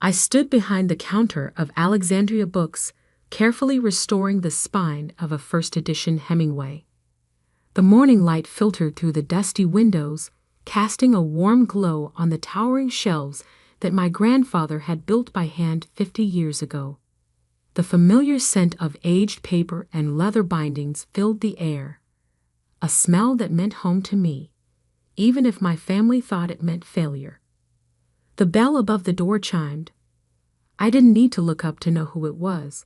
I stood behind the counter of Alexandria Books, carefully restoring the spine of a first edition Hemingway. The morning light filtered through the dusty windows, casting a warm glow on the towering shelves that my grandfather had built by hand 50 years ago. The familiar scent of aged paper and leather bindings filled the air, a smell that meant home to me, even if my family thought it meant failure. The bell above the door chimed. I didn't need to look up to know who it was.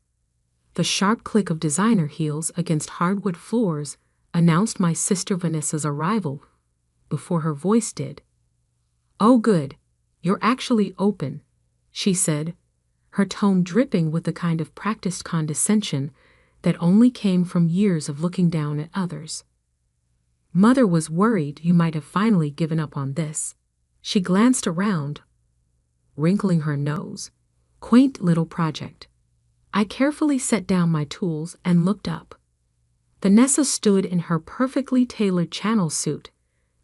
The sharp click of designer heels against hardwood floors announced my sister Vanessa's arrival before her voice did. "Oh good, you're actually open," she said, her tone dripping with the kind of practiced condescension that only came from years of looking down at others. "Mother was worried you might have finally given up on this." She glanced around, wrinkling her nose. Quaint little project. I carefully set down my tools and looked up. Vanessa stood in her perfectly tailored channel suit,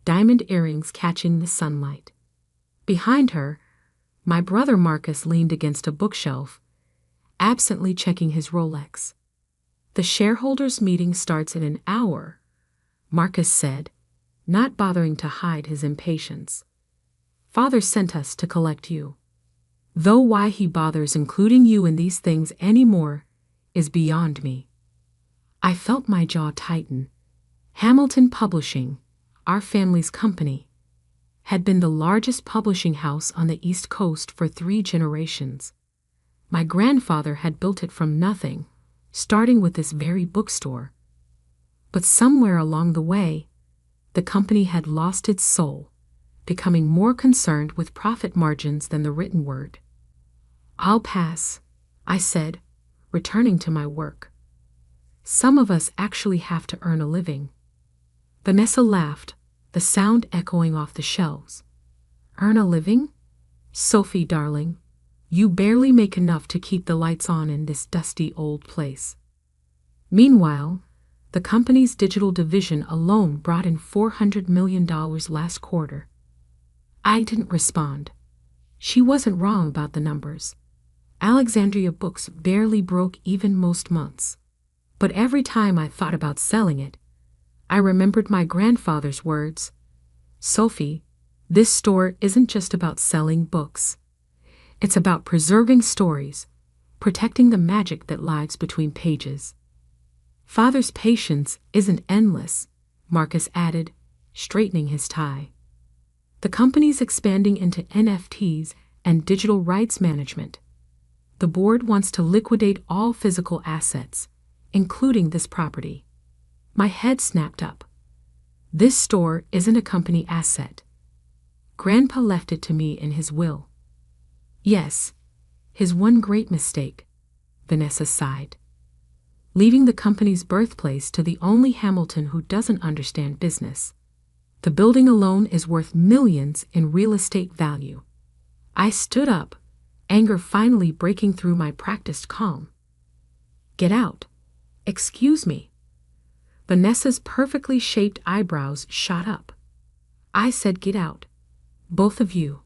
diamond earrings catching the sunlight. Behind her, my brother Marcus leaned against a bookshelf, absently checking his Rolex. "The shareholders' meeting starts in an hour," Marcus said, not bothering to hide his impatience. "Father sent us to collect you. Though why he bothers including you in these things anymore is beyond me." I felt my jaw tighten. Hamilton Publishing, our family's company, had been the largest publishing house on the East Coast for 3 generations. My grandfather had built it from nothing, starting with this very bookstore. But somewhere along the way, the company had lost its soul, becoming more concerned with profit margins than the written word. "I'll pass," I said, returning to my work. "Some of us actually have to earn a living." Vanessa laughed, the sound echoing off the shelves. "Earn a living? Sophie, darling, you barely make enough to keep the lights on in this dusty old place." Meanwhile, the company's digital division alone brought in $400 million last quarter. I didn't respond. She wasn't wrong about the numbers. Alexandria Books barely broke even most months. But every time I thought about selling it, I remembered my grandfather's words. "Sophie, this store isn't just about selling books. It's about preserving stories, protecting the magic that lies between pages." "Father's patience isn't endless," Marcus added, straightening his tie. "The company's expanding into NFTs and digital rights management. The board wants to liquidate all physical assets, including this property." My head snapped up. This store isn't a company asset. Grandpa left it to me in his will. "Yes, his one great mistake," Vanessa sighed. "Leaving the company's birthplace to the only Hamilton who doesn't understand business. The building alone is worth millions in real estate value." I stood up, anger finally breaking through my practiced calm. "Get out." "Excuse me." Vanessa's perfectly shaped eyebrows shot up. "I said get out. Both of you.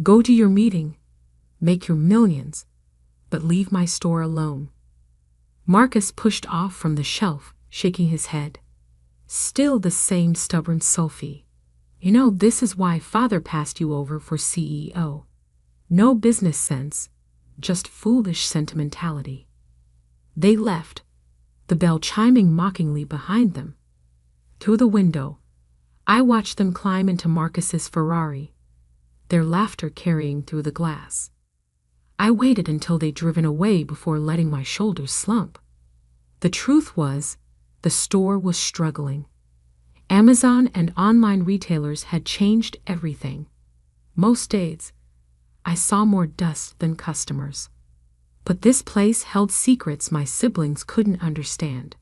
Go to your meeting, make your millions, but leave my store alone." Marcus pushed off from the shelf, shaking his head. "Still the same stubborn Sophie. You know, this is why Father passed you over for CEO. No business sense, just foolish sentimentality." They left, the bell chiming mockingly behind them. Through the window, I watched them climb into Marcus's Ferrari, their laughter carrying through the glass. I waited until they'd driven away before letting my shoulders slump. The truth was, the store was struggling. Amazon and online retailers had changed everything. Most days, I saw more dust than customers. But this place held secrets my siblings couldn't understand.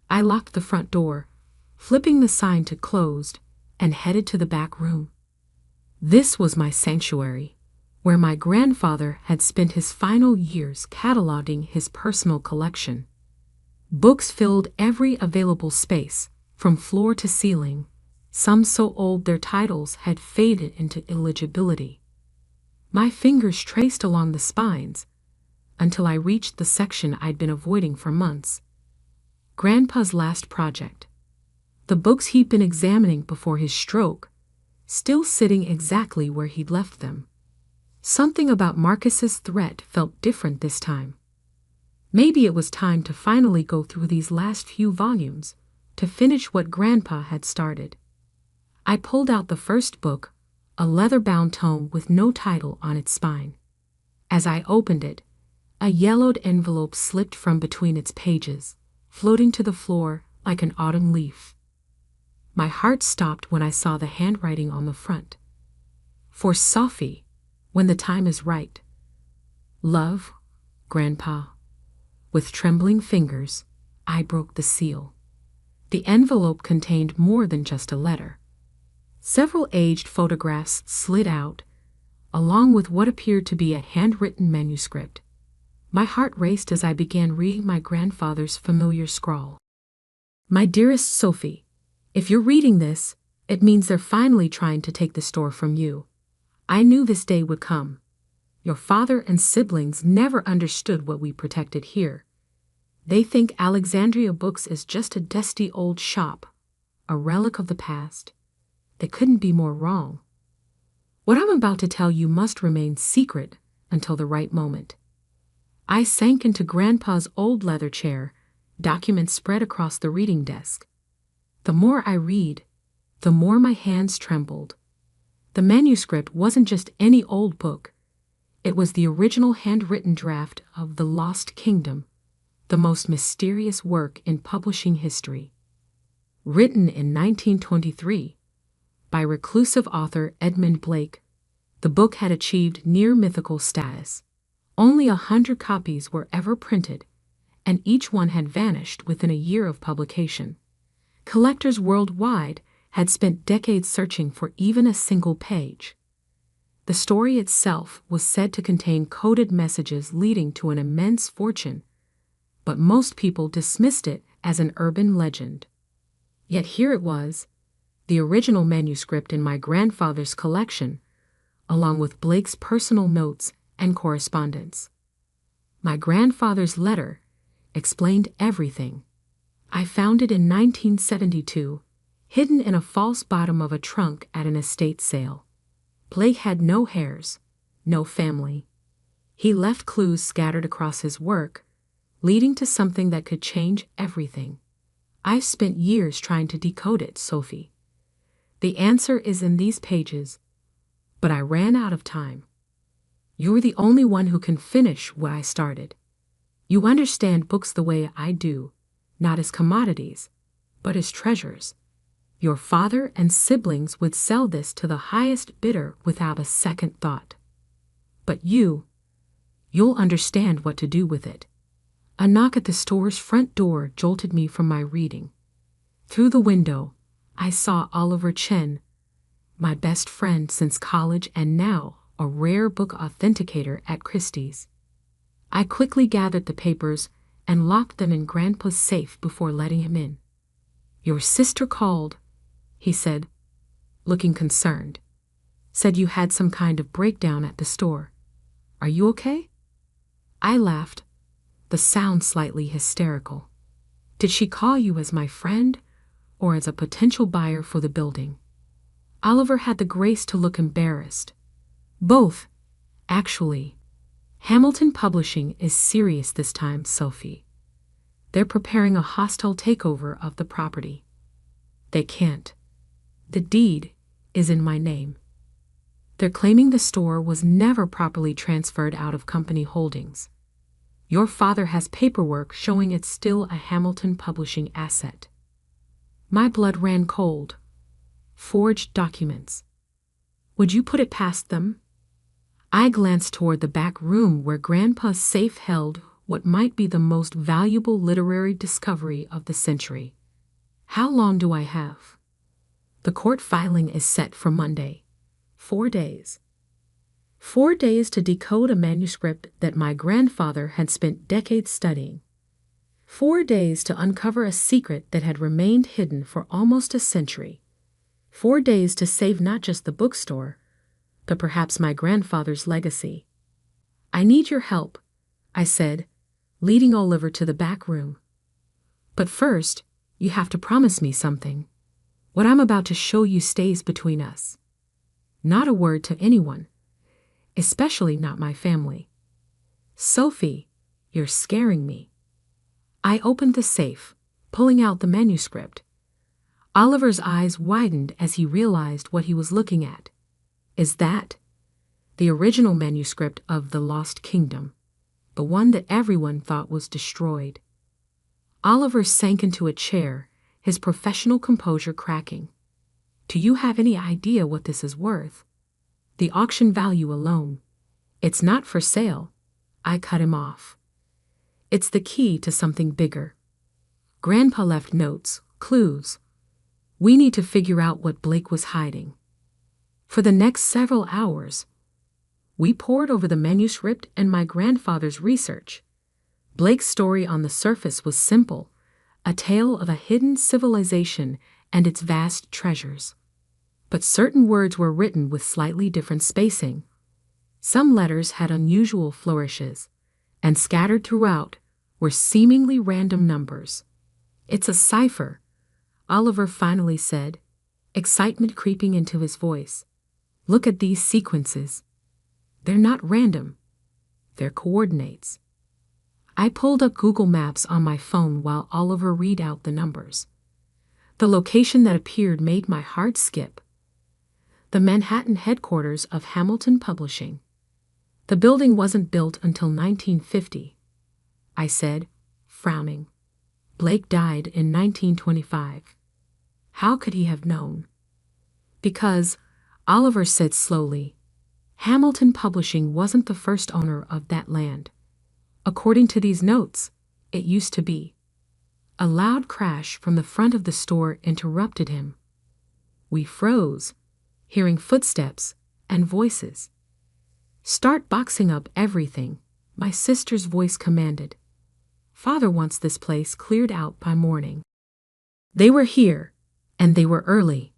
I locked the front door, flipping the sign to closed, and headed to the back room. This was my sanctuary, where my grandfather had spent his final years cataloging his personal collection. Books filled every available space, from floor to ceiling, some so old their titles had faded into illegibility. My fingers traced along the spines until I reached the section I'd been avoiding for months. Grandpa's last project. The books he'd been examining before his stroke, still sitting exactly where he'd left them. Something about Marcus's threat felt different this time. Maybe it was time to finally go through these last few volumes to finish what Grandpa had started. I pulled out the first book, a leather-bound tome with no title on its spine. As I opened it, a yellowed envelope slipped from between its pages, floating to the floor like an autumn leaf. My heart stopped when I saw the handwriting on the front. For Sophie, when the time is right. Love, Grandpa. With trembling fingers, I broke the seal. The envelope contained more than just a letter. Several aged photographs slid out, along with what appeared to be a handwritten manuscript. My heart raced as I began reading my grandfather's familiar scrawl. My dearest Sophie, if you're reading this, it means they're finally trying to take the store from you. I knew this day would come. Your father and siblings never understood what we protected here. They think Alexandria Books is just a dusty old shop, a relic of the past. They couldn't be more wrong. What I'm about to tell you must remain secret until the right moment. I sank into Grandpa's old leather chair, documents spread across the reading desk. The more I read, the more my hands trembled. The manuscript wasn't just any old book. It was the original handwritten draft of The Lost Kingdom, the most mysterious work in publishing history. Written in 1923 by reclusive author Edmund Blake, the book had achieved near-mythical status. Only 100 copies were ever printed, and each one had vanished within a year of publication. Collectors worldwide had spent decades searching for even a single page. The story itself was said to contain coded messages leading to an immense fortune, but most people dismissed it as an urban legend. Yet here it was, the original manuscript in my grandfather's collection, along with Blake's personal notes and correspondence. My grandfather's letter explained everything. I found it in 1972, hidden in a false bottom of a trunk at an estate sale. Blake had no heirs, no family. He left clues scattered across his work, leading to something that could change everything. I've spent years trying to decode it, Sophie. The answer is in these pages, but I ran out of time. You're the only one who can finish what I started. You understand books the way I do, not as commodities, but as treasures. Your father and siblings would sell this to the highest bidder without a second thought. But you'll understand what to do with it. A knock at the store's front door jolted me from my reading. Through the window, I saw Oliver Chen, my best friend since college and now a rare book authenticator at Christie's. I quickly gathered the papers and locked them in Grandpa's safe before letting him in. Your sister called, he said, looking concerned. Said you had some kind of breakdown at the store. Are you okay? I laughed, the sound slightly hysterical. Did she call you as my friend or as a potential buyer for the building? Oliver had the grace to look embarrassed. Both, actually. Hamilton Publishing is serious this time, Sophie. They're preparing a hostile takeover of the property. They can't. The deed is in my name. They're claiming the store was never properly transferred out of company holdings. Your father has paperwork showing it's still a Hamilton Publishing asset. My blood ran cold. Forged documents. Would you put it past them? I glanced toward the back room where Grandpa's safe held what might be the most valuable literary discovery of the century. How long do I have? The court filing is set for Monday. 4 days. 4 days to decode a manuscript that my grandfather had spent decades studying. 4 days to uncover a secret that had remained hidden for almost a century. 4 days to save not just the bookstore, but perhaps my grandfather's legacy. I need your help, I said, leading Oliver to the back room. But first, you have to promise me something. What I'm about to show you stays between us. Not a word to anyone, especially not my family. Sophie, you're scaring me. I opened the safe, pulling out the manuscript. Oliver's eyes widened as he realized what he was looking at. Is that the original manuscript of The Lost Kingdom, the one that everyone thought was destroyed? Oliver sank into a chair, his professional composure cracking. Do you have any idea what this is worth? The auction value alone. It's not for sale. I cut him off. It's the key to something bigger. Grandpa left notes, clues. We need to figure out what Blake was hiding. For the next several hours, we pored over the manuscript and my grandfather's research. Blake's story on the surface was simple, a tale of a hidden civilization and its vast treasures. But certain words were written with slightly different spacing. Some letters had unusual flourishes, and scattered throughout were seemingly random numbers. It's a cipher, Oliver finally said, excitement creeping into his voice. Look at these sequences. They're not random. They're coordinates. I pulled up Google Maps on my phone while Oliver read out the numbers. The location that appeared made my heart skip. The Manhattan headquarters of Hamilton Publishing. The building wasn't built until 1950, I said, frowning. Blake died in 1925. How could he have known? Because, Oliver said slowly, Hamilton Publishing wasn't the first owner of that land. According to these notes, it used to be. A loud crash from the front of the store interrupted him. We froze, hearing footsteps and voices. Start boxing up everything, my sister's voice commanded. Father wants this place cleared out by morning. They were here, and they were early.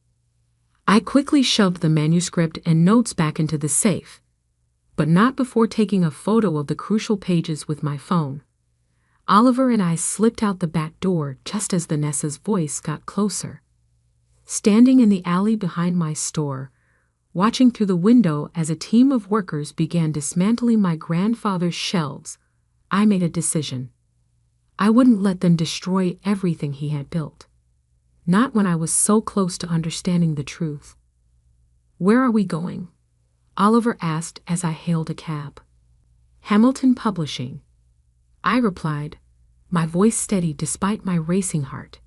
I quickly shoved the manuscript and notes back into the safe, but not before taking a photo of the crucial pages with my phone. Oliver and I slipped out the back door just as Vanessa's voice got closer. Standing in the alley behind my store, watching through the window as a team of workers began dismantling my grandfather's shelves, I made a decision. I wouldn't let them destroy everything he had built. Not when I was so close to understanding the truth. Where are we going? Oliver asked as I hailed a cab. Hamilton Publishing. I replied, my voice steady despite my racing heart.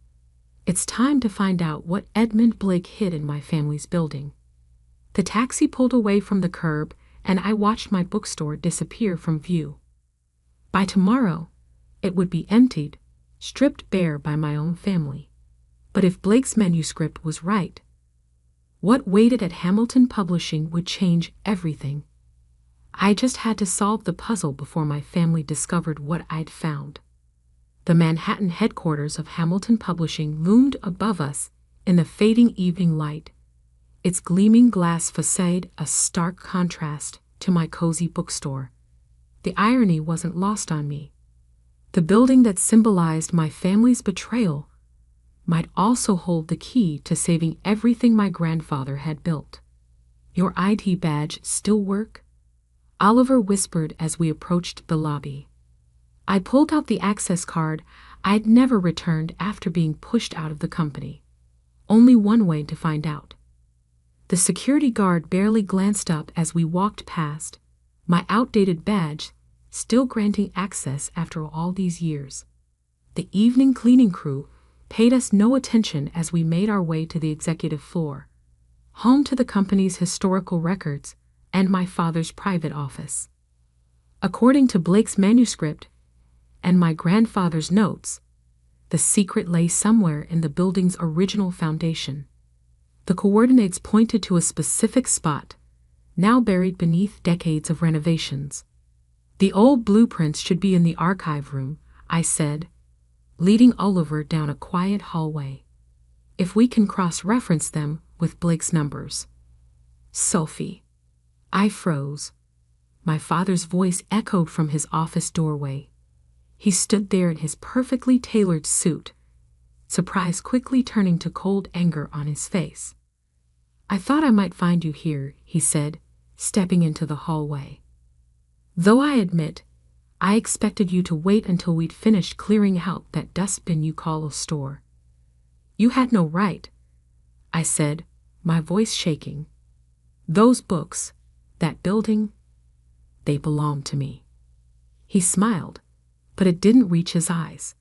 It's time to find out what Edmund Blake hid in my family's building. The taxi pulled away from the curb, and I watched my bookstore disappear from view. By tomorrow, it would be emptied, stripped bare by my own family. But if Blake's manuscript was right, what waited at Hamilton Publishing would change everything. I just had to solve the puzzle before my family discovered what I'd found. The Manhattan headquarters of Hamilton Publishing loomed above us in the fading evening light, its gleaming glass facade a stark contrast to my cozy bookstore. The irony wasn't lost on me. The building that symbolized my family's betrayal might also hold the key to saving everything my grandfather had built. Your ID badge still work? Oliver whispered as we approached the lobby. I pulled out the access card I'd never returned after being pushed out of the company. Only one way to find out. The security guard barely glanced up as we walked past, my outdated badge still granting access after all these years. The evening cleaning crew paid us no attention as we made our way to the executive floor, home to the company's historical records and my father's private office. According to Blake's manuscript and my grandfather's notes, the secret lay somewhere in the building's original foundation. The coordinates pointed to a specific spot, now buried beneath decades of renovations. The old blueprints should be in the archive room, I said, leading Oliver down a quiet hallway. If we can cross-reference them with Blake's numbers. Sophie. I froze. My father's voice echoed from his office doorway. He stood there in his perfectly tailored suit, surprise quickly turning to cold anger on his face. "I thought I might find you here," he said, stepping into the hallway. "Though I admit, I expected you to wait until we'd finished clearing out that dustbin you call a store." "You had no right," I said, my voice shaking. "Those books, that building, they belong to me." He smiled, but it didn't reach his eyes.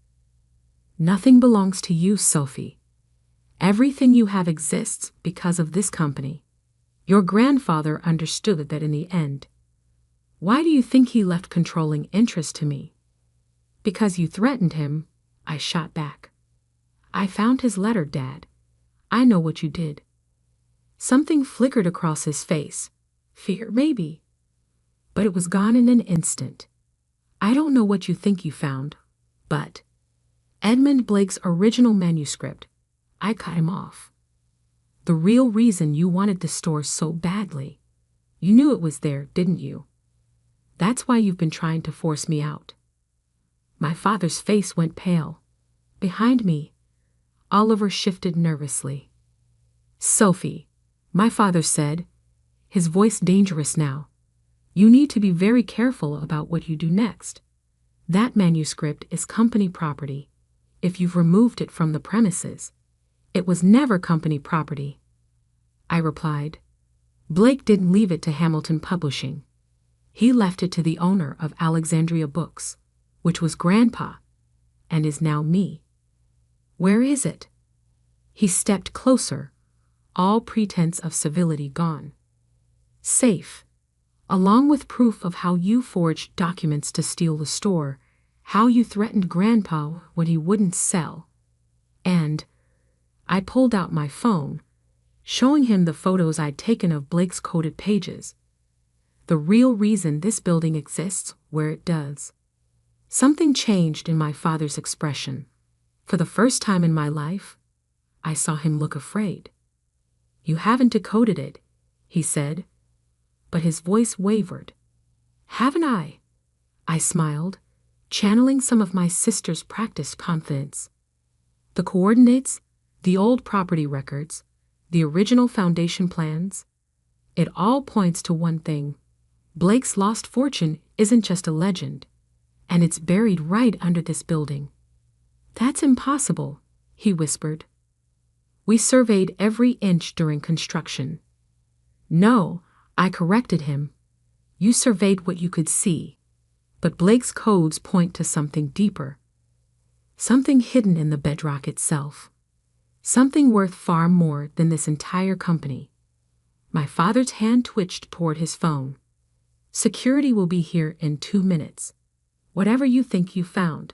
"Nothing belongs to you, Sophie. Everything you have exists because of this company. Your grandfather understood that in the end. Why do you think he left controlling interest to me?" "Because you threatened him," I shot back. "I found his letter, Dad. I know what you did." Something flickered across his face. Fear, maybe. But it was gone in an instant. "I don't know what you think you found, but Edmund Blake's original manuscript," I cut him off. "The real reason you wanted the store so badly. You knew it was there, didn't you? That's why you've been trying to force me out." My father's face went pale. Behind me, Oliver shifted nervously. "Sophie," my father said, his voice dangerous now, "you need to be very careful about what you do next. That manuscript is company property. If you've removed it from the premises, it was never company property." I replied, "Blake didn't leave it to Hamilton Publishing. He left it to the owner of Alexandria Books, which was Grandpa, and is now me." "Where is it?" He stepped closer, all pretense of civility gone. "Safe, along with proof of how you forged documents to steal the store, how you threatened Grandpa when he wouldn't sell, and—" I pulled out my phone, showing him the photos I'd taken of Blake's coded pages. "The real reason this building exists where it does." Something changed in my father's expression. For the first time in my life, I saw him look afraid. "You haven't decoded it," he said, but his voice wavered. "Haven't I?" I smiled, channeling some of my sister's practiced confidence. "The coordinates, the old property records, the original foundation plans, it all points to one thing. Blake's lost fortune isn't just a legend, and it's buried right under this building." "That's impossible," he whispered. "We surveyed every inch during construction." "No," I corrected him. "You surveyed what you could see, but Blake's codes point to something deeper. Something hidden in the bedrock itself. Something worth far more than this entire company." My father's hand twitched toward his phone. "Security will be here in 2 minutes. Whatever you think you found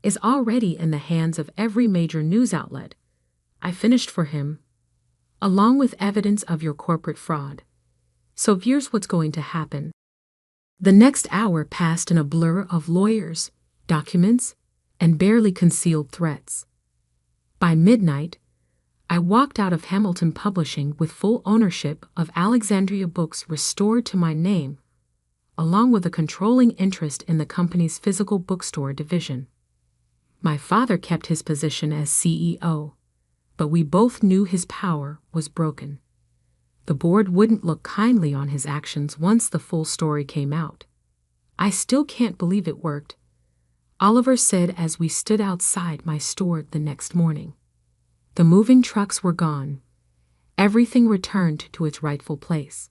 is already in the hands of every major news outlet," I finished for him, "along with evidence of your corporate fraud. So here's what's going to happen." The next hour passed in a blur of lawyers, documents, and barely concealed threats. By midnight, I walked out of Hamilton Publishing with full ownership of Alexandria Books restored to my name, along with a controlling interest in the company's physical bookstore division. My father kept his position as CEO, but we both knew his power was broken. The board wouldn't look kindly on his actions once the full story came out. "I still can't believe it worked," Oliver said as we stood outside my store the next morning. The moving trucks were gone. Everything returned to its rightful place.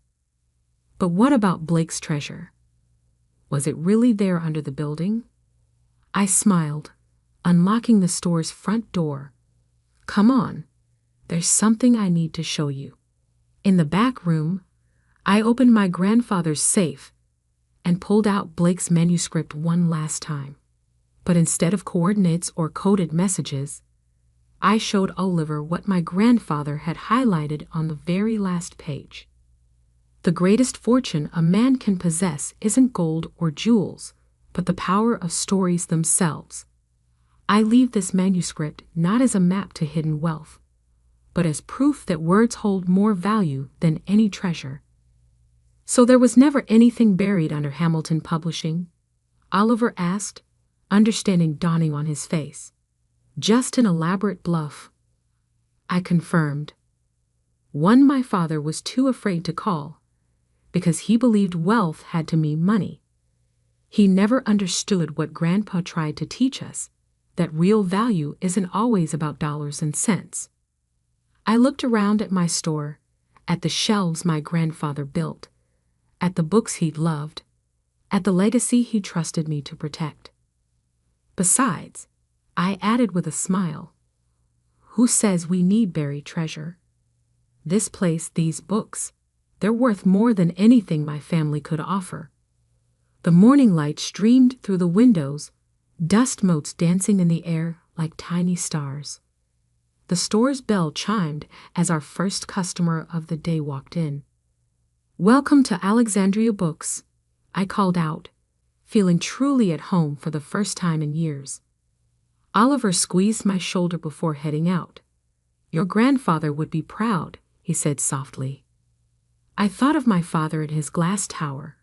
But what about Blake's treasure? Was it really there under the building? I smiled, unlocking the store's front door. "Come on, there's something I need to show you." In the back room, I opened my grandfather's safe and pulled out Blake's manuscript one last time. But instead of coordinates or coded messages, I showed Oliver what my grandfather had highlighted on the very last page. The greatest fortune a man can possess isn't gold or jewels, but the power of stories themselves. I leave this manuscript not as a map to hidden wealth, but as proof that words hold more value than any treasure. So there was never anything buried under Hamilton Publishing? Oliver asked, understanding dawning on his face. Just an elaborate bluff, I confirmed. One my father was too afraid to call, because he believed wealth had to mean money. He never understood what Grandpa tried to teach us, that real value isn't always about dollars and cents. I looked around at my store, at the shelves my grandfather built, at the books he'd loved, at the legacy he trusted me to protect. Besides, I added with a smile, who says we need buried treasure? This place, these books, they're worth more than anything my family could offer. The morning light streamed through the windows, dust motes dancing in the air like tiny stars. The store's bell chimed as our first customer of the day walked in. "Welcome to Alexandria Books," I called out, feeling truly at home for the first time in years. Oliver squeezed my shoulder before heading out. "Your grandfather would be proud," he said softly. I thought of my father in his glass tower,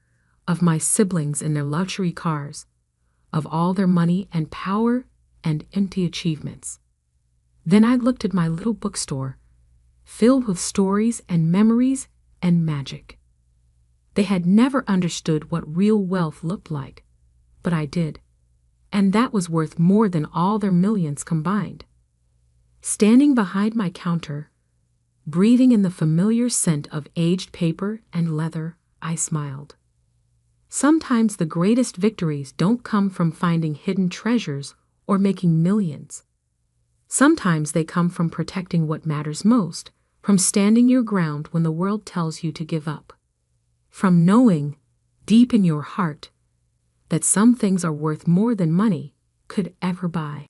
of my siblings in their luxury cars, of all their money and power and empty achievements. Then I looked at my little bookstore, filled with stories and memories and magic. They had never understood what real wealth looked like, but I did, and that was worth more than all their millions combined. Standing behind my counter, breathing in the familiar scent of aged paper and leather, I smiled. Sometimes the greatest victories don't come from finding hidden treasures or making millions. Sometimes they come from protecting what matters most, from standing your ground when the world tells you to give up, from knowing, deep in your heart, that some things are worth more than money could ever buy.